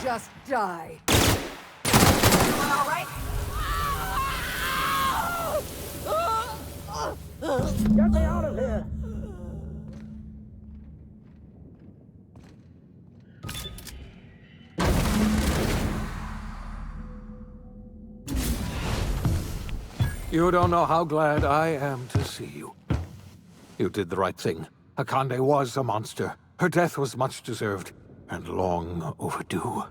just die. Everyone all right? Get me out of here! You don't know how glad I am to see you. You did the right thing. Akande was a monster. Her death was much deserved, and long overdue.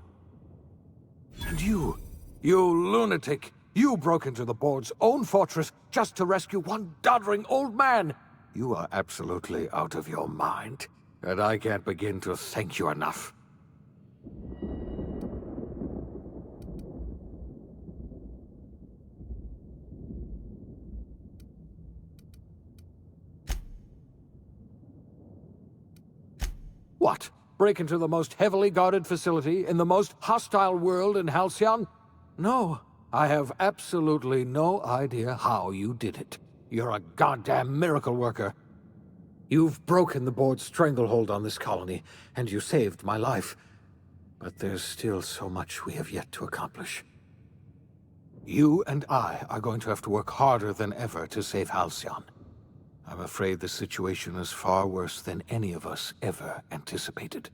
And you lunatic, you broke into the board's own fortress just to rescue one doddering old man. You are absolutely out of your mind, and I can't begin to thank you enough. What? Break into the most heavily guarded facility in the most hostile world in Halcyon? No, I have absolutely no idea how you did it. You're a goddamn miracle worker. You've broken the board's stranglehold on this colony, and you saved my life. But there's still so much we have yet to accomplish. You and I are going to have to work harder than ever to save Halcyon. I'm afraid the situation is far worse than any of us ever anticipated.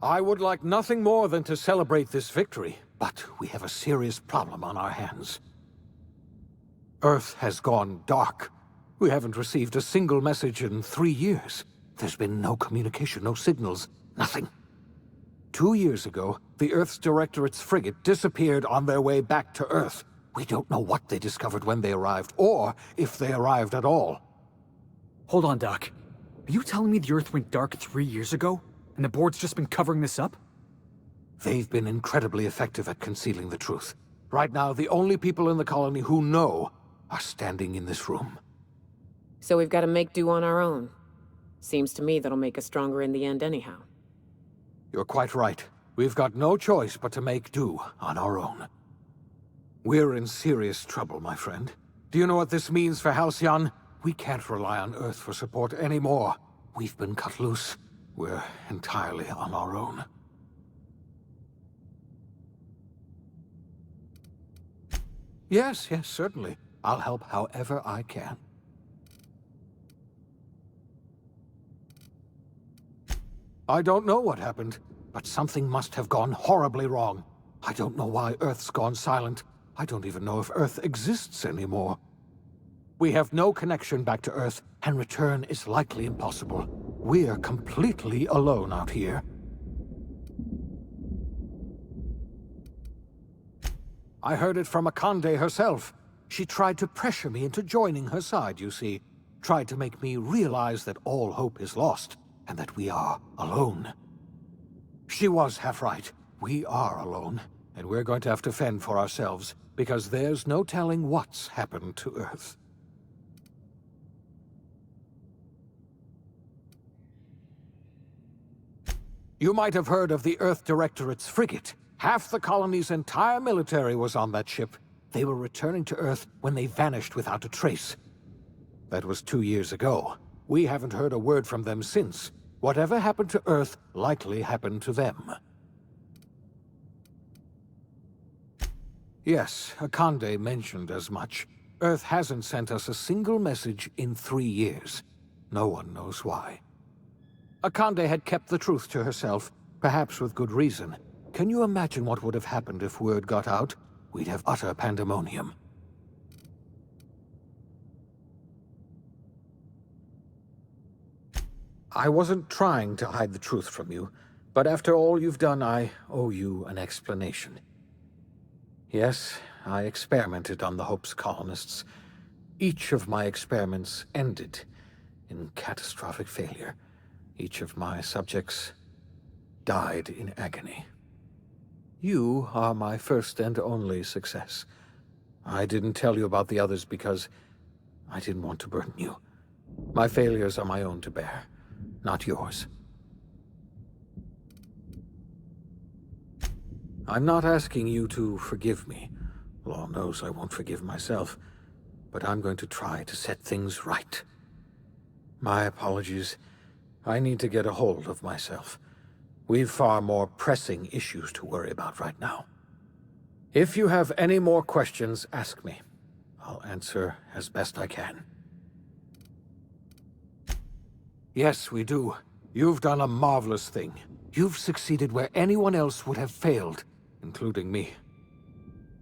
I would like nothing more than to celebrate this victory, but we have a serious problem on our hands. Earth has gone dark. We haven't received a single message in 3 years. There's been no communication, no signals, nothing. 2 years ago, the Earth's Directorate's frigate disappeared on their way back to Earth. We don't know what they discovered when they arrived, or if they arrived at all. Hold on, Doc. Are you telling me the Earth went dark 3 years ago, and the board's just been covering this up? They've been incredibly effective at concealing the truth. Right now, the only people in the colony who know are standing in this room. So we've got to make do on our own. Seems to me that'll make us stronger in the end anyhow. You're quite right. We've got no choice but to make do on our own. We're in serious trouble, my friend. Do you know what this means for Halcyon? We can't rely on Earth for support anymore. We've been cut loose. We're entirely on our own. Yes, certainly. I'll help however I can. I don't know what happened, but something must have gone horribly wrong. I don't know why Earth's gone silent. I don't even know if Earth exists anymore. We have no connection back to Earth, and return is likely impossible. We're completely alone out here. I heard it from Akande herself. She tried to pressure me into joining her side, you see. Tried to make me realize that all hope is lost, and that we are alone. She was half right. We are alone, and we're going to have to fend for ourselves, because there's no telling what's happened to Earth. You might have heard of the Earth Directorate's frigate. Half the colony's entire military was on that ship. They were returning to Earth when they vanished without a trace. That was 2 years ago. We haven't heard a word from them since. Whatever happened to Earth likely happened to them. Yes, Akande mentioned as much. Earth hasn't sent us a single message in 3 years. No one knows why. Akande had kept the truth to herself, perhaps with good reason. Can you imagine what would have happened if word got out? We'd have utter pandemonium. I wasn't trying to hide the truth from you, but after all you've done, I owe you an explanation. Yes, I experimented on the Hope's colonists. Each of my experiments ended in catastrophic failure. Each of my subjects died in agony. You are my first and only success. I didn't tell you about the others because I didn't want to burden you. My failures are my own to bear, not yours. I'm not asking you to forgive me. Lord knows I won't forgive myself. But I'm going to try to set things right. My apologies. I need to get a hold of myself. We've far more pressing issues to worry about right now. If you have any more questions, ask me. I'll answer as best I can. Yes, we do. You've done a marvelous thing. You've succeeded where anyone else would have failed, including me.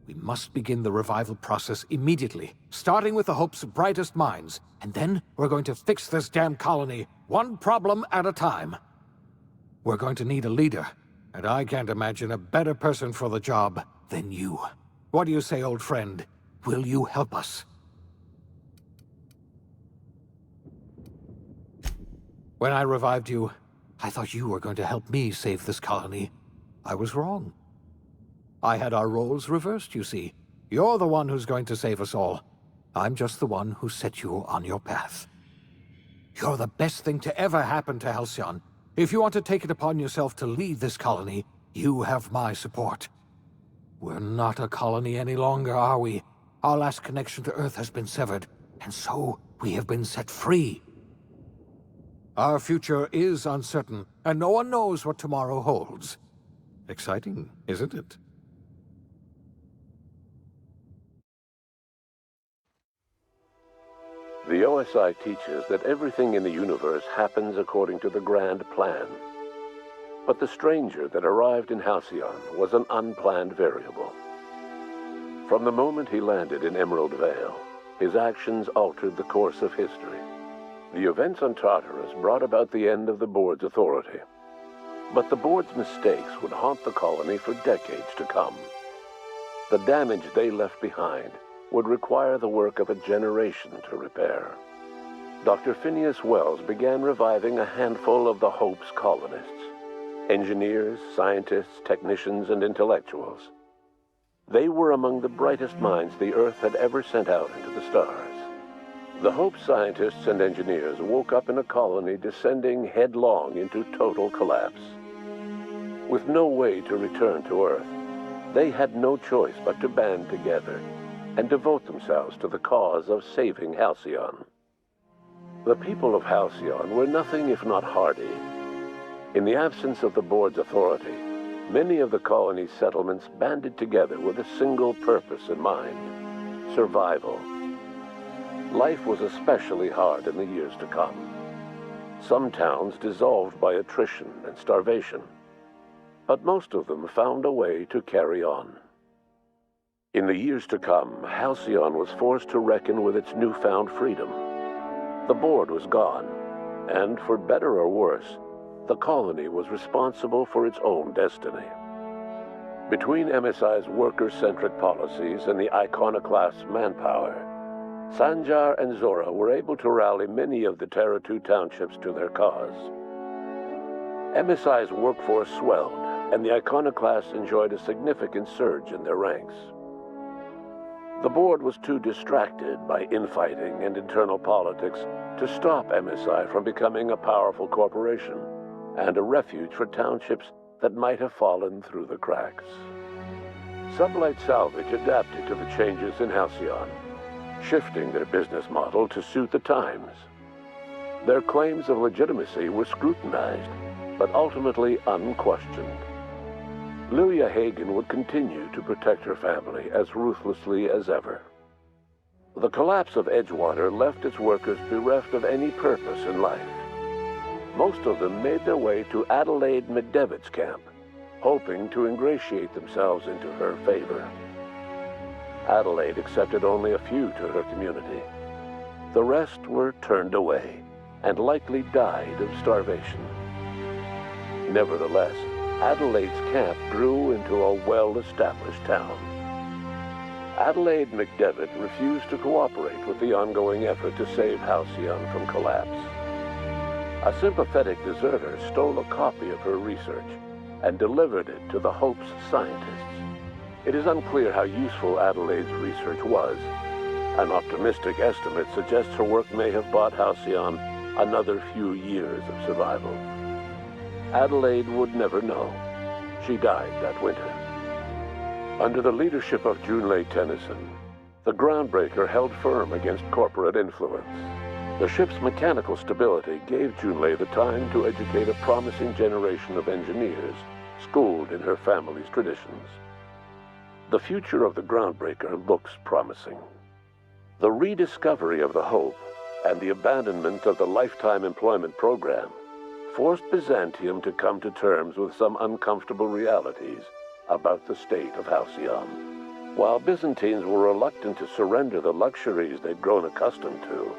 We must begin the revival process immediately, starting with the Hope's brightest minds, and then we're going to fix this damn colony, one problem at a time. We're going to need a leader, and I can't imagine a better person for the job than you. What do you say, old friend? Will you help us? When I revived you, I thought you were going to help me save this colony. I was wrong. I had our roles reversed, you see. You're the one who's going to save us all. I'm just the one who set you on your path. You're the best thing to ever happen to Halcyon. If you want to take it upon yourself to lead this colony, you have my support. We're not a colony any longer, are we? Our last connection to Earth has been severed, and so we have been set free. Our future is uncertain, and no one knows what tomorrow holds. Exciting, isn't it? The OSI teaches that everything in the universe happens according to the grand plan. But the stranger that arrived in Halcyon was an unplanned variable. From the moment he landed in Emerald Vale, his actions altered the course of history. The events on Tartarus brought about the end of the Board's authority. But the Board's mistakes would haunt the colony for decades to come. The damage they left behind would require the work of a generation to repair. Dr. Phineas Wells began reviving a handful of the Hope's colonists. Engineers, scientists, technicians, and intellectuals. They were among the brightest minds the Earth had ever sent out into the stars. The Hope scientists and engineers woke up in a colony descending headlong into total collapse. With no way to return to Earth, they had no choice but to band together and devote themselves to the cause of saving Halcyon. The people of Halcyon were nothing if not hardy. In the absence of the Board's authority, many of the colony's settlements banded together with a single purpose in mind: survival. Life was especially hard in the years to come. Some towns dissolved by attrition and starvation, but most of them found a way to carry on. In the years to come, Halcyon was forced to reckon with its newfound freedom. The Board was gone, and for better or worse, the colony was responsible for its own destiny. Between MSI's worker-centric policies and the iconoclast's manpower, Sanjar and Zora were able to rally many of the Terra 2 townships to their cause. MSI's workforce swelled, and the iconoclasts enjoyed a significant surge in their ranks. The Board was too distracted by infighting and internal politics to stop MSI from becoming a powerful corporation and a refuge for townships that might have fallen through the cracks. Sublight Salvage adapted to the changes in Halcyon, shifting their business model to suit the times. Their claims of legitimacy were scrutinized, but ultimately unquestioned. Lilia Hagen would continue to protect her family as ruthlessly as ever. The collapse of Edgewater left its workers bereft of any purpose in life. Most of them made their way to Adelaide McDevitt's camp, hoping to ingratiate themselves into her favor. Adelaide accepted only a few to her community. The rest were turned away and likely died of starvation. Nevertheless, Adelaide's camp grew into a well-established town. Adelaide McDevitt refused to cooperate with the ongoing effort to save Halcyon from collapse. A sympathetic deserter stole a copy of her research and delivered it to the Hope's scientists. It is unclear how useful Adelaide's research was. An optimistic estimate suggests her work may have bought Halcyon another few years of survival. Adelaide would never know. She died that winter. Under the leadership of Junlei Tennyson, the Groundbreaker held firm against corporate influence. The ship's mechanical stability gave Junlei the time to educate a promising generation of engineers, schooled in her family's traditions. The future of the Groundbreaker looks promising. The rediscovery of the Hope and the abandonment of the lifetime employment program forced Byzantium to come to terms with some uncomfortable realities about the state of Halcyon. While Byzantines were reluctant to surrender the luxuries they'd grown accustomed to,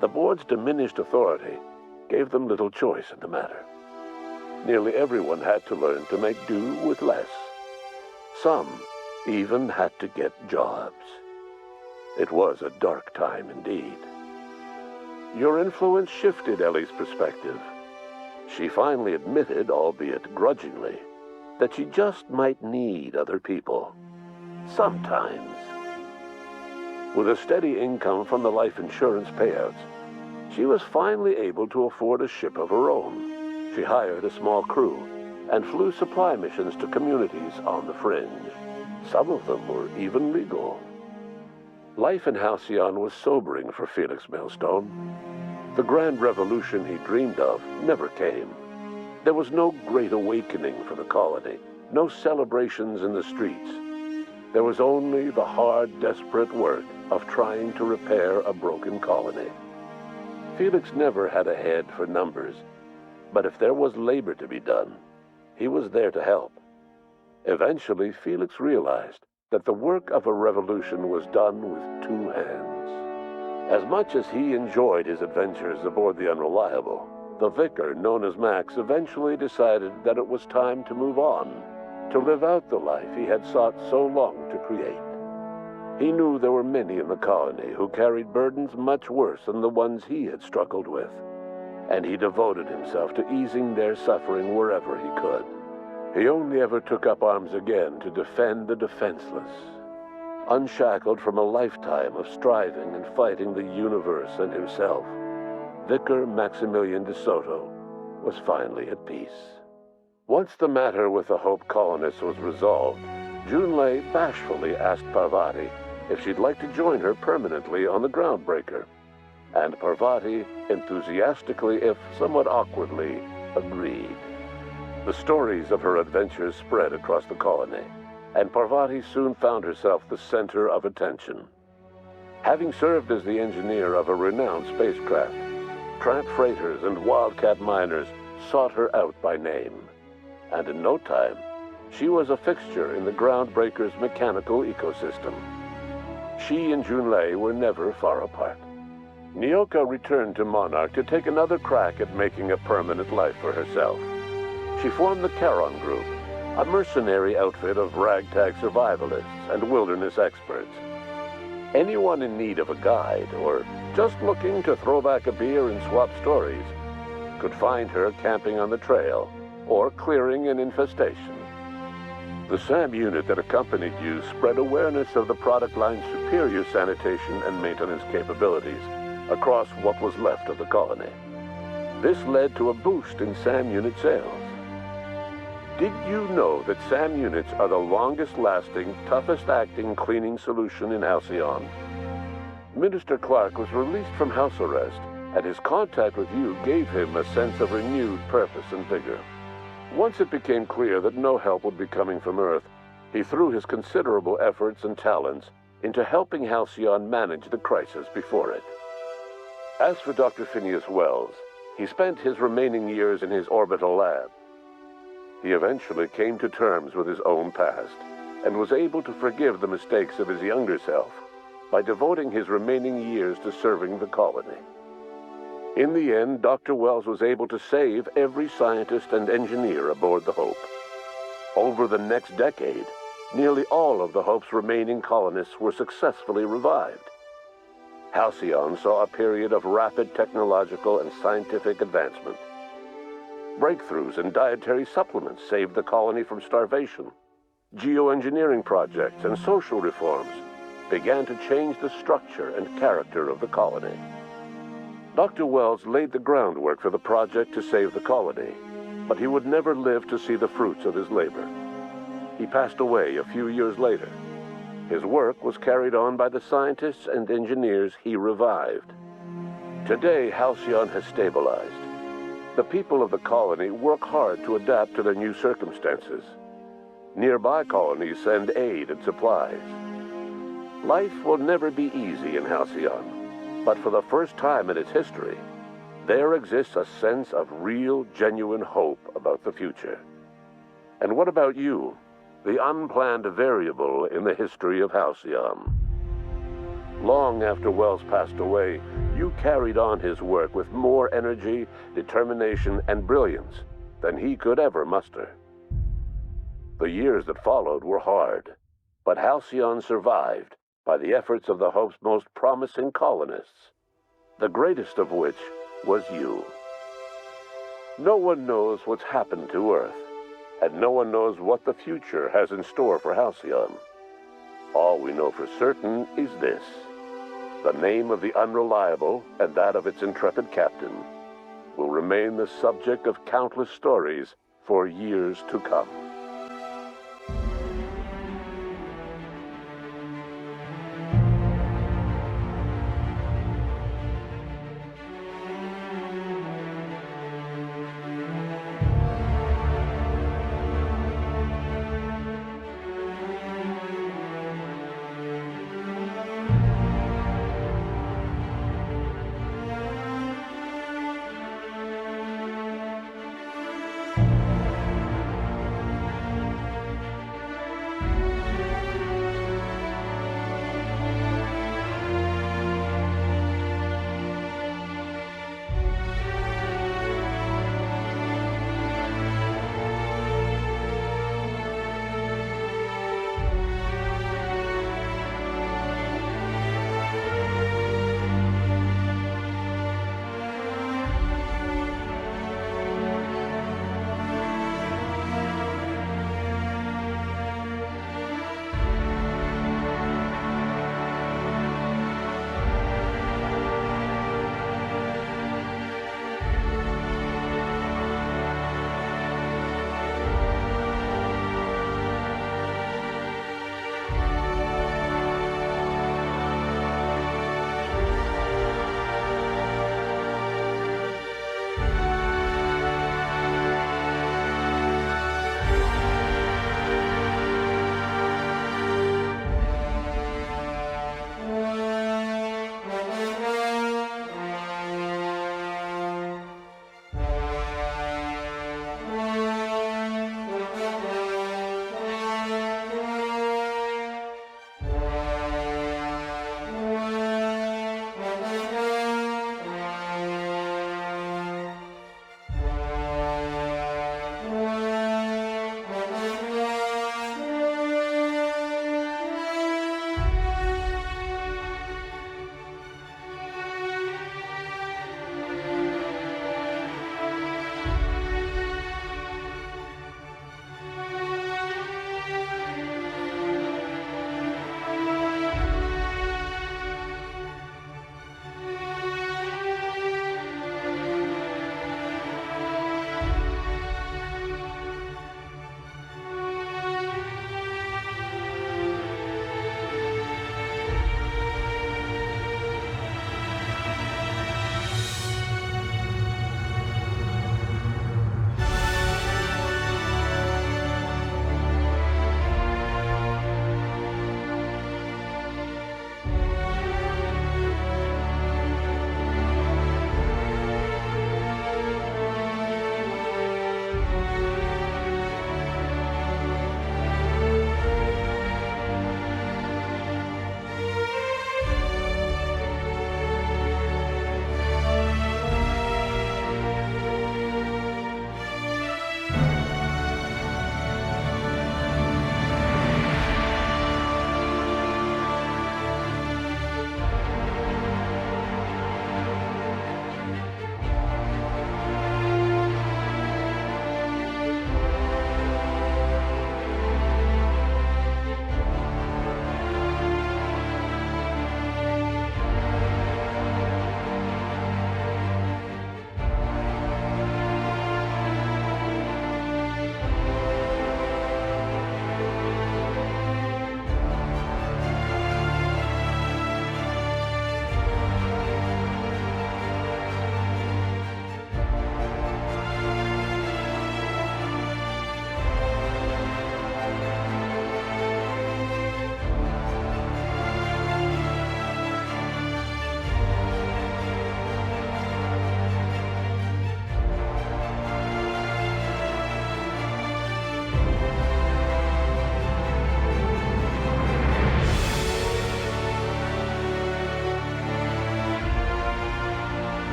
the board's diminished authority gave them little choice in the matter. Nearly everyone had to learn to make do with less. Some even had to get jobs. It was a dark time indeed. Your influence shifted Ellie's perspective. She finally admitted, albeit grudgingly, that she just might need other people. Sometimes. With a steady income from the life insurance payouts, she was finally able to afford a ship of her own. She hired a small crew and flew supply missions to communities on the fringe. Some of them were even legal. Life in Halcyon was sobering for Felix Millstone. The grand revolution he dreamed of never came. There was no great awakening for the colony, no celebrations in the streets. There was only the hard, desperate work of trying to repair a broken colony. Felix never had a head for numbers, but if there was labor to be done, he was there to help. Eventually, Felix realized that the work of a revolution was done with two hands. As much as he enjoyed his adventures aboard the Unreliable, the vicar, known as Max, eventually decided that it was time to move on, to live out the life he had sought so long to create. He knew there were many in the colony who carried burdens much worse than the ones he had struggled with, and he devoted himself to easing their suffering wherever he could. He only ever took up arms again to defend the defenseless. Unshackled from a lifetime of striving and fighting the universe and himself, Vicar Maximilian de Soto was finally at peace. Once the matter with the Hope colonists was resolved, Junlei bashfully asked Parvati if she'd like to join her permanently on the Groundbreaker, and Parvati enthusiastically, if somewhat awkwardly, agreed. The stories of her adventures spread across the colony, and Parvati soon found herself the center of attention. Having served as the engineer of a renowned spacecraft, tramp freighters and wildcat miners sought her out by name, and in no time, she was a fixture in the Groundbreaker's mechanical ecosystem. She and Junlei were never far apart. Nyoka returned to Monarch to take another crack at making a permanent life for herself. She formed the Charon Group, a mercenary outfit of ragtag survivalists and wilderness experts. Anyone in need of a guide, or just looking to throw back a beer and swap stories, could find her camping on the trail or clearing an infestation. The SAM unit that accompanied you spread awareness of the product line's superior sanitation and maintenance capabilities across what was left of the colony. This led to a boost in SAM unit sales. Did you know that SAM units are the longest-lasting, toughest-acting cleaning solution in Halcyon? Minister Clark was released from house arrest, and his contact with you gave him a sense of renewed purpose and vigor. Once it became clear that no help would be coming from Earth, he threw his considerable efforts and talents into helping Halcyon manage the crisis before it. As for Dr. Phineas Wells, he spent his remaining years in his orbital lab. He eventually came to terms with his own past and was able to forgive the mistakes of his younger self by devoting his remaining years to serving the colony. In the end, Dr. Wells was able to save every scientist and engineer aboard the Hope. Over the next decade, nearly all of the Hope's remaining colonists were successfully revived. Halcyon saw a period of rapid technological and scientific advancement. Breakthroughs in dietary supplements saved the colony from starvation. Geoengineering projects and social reforms began to change the structure and character of the colony. Dr. Wells laid the groundwork for the project to save the colony, but he would never live to see the fruits of his labor. He passed away a few years later. His work was carried on by the scientists and engineers he revived. Today, Halcyon has stabilized. The people of the colony work hard to adapt to their new circumstances. Nearby colonies send aid and supplies. Life will never be easy in Halcyon, but for the first time in its history, there exists a sense of real, genuine hope about the future. And what about you, the unplanned variable in the history of Halcyon? Long after Wells passed away, you carried on his work with more energy, determination, and brilliance than he could ever muster. The years that followed were hard, but Halcyon survived by the efforts of the Hope's most promising colonists, the greatest of which was you. No one knows what's happened to Earth, and no one knows what the future has in store for Halcyon. All we know for certain is this: the name of the Unreliable and that of its intrepid captain will remain the subject of countless stories for years to come.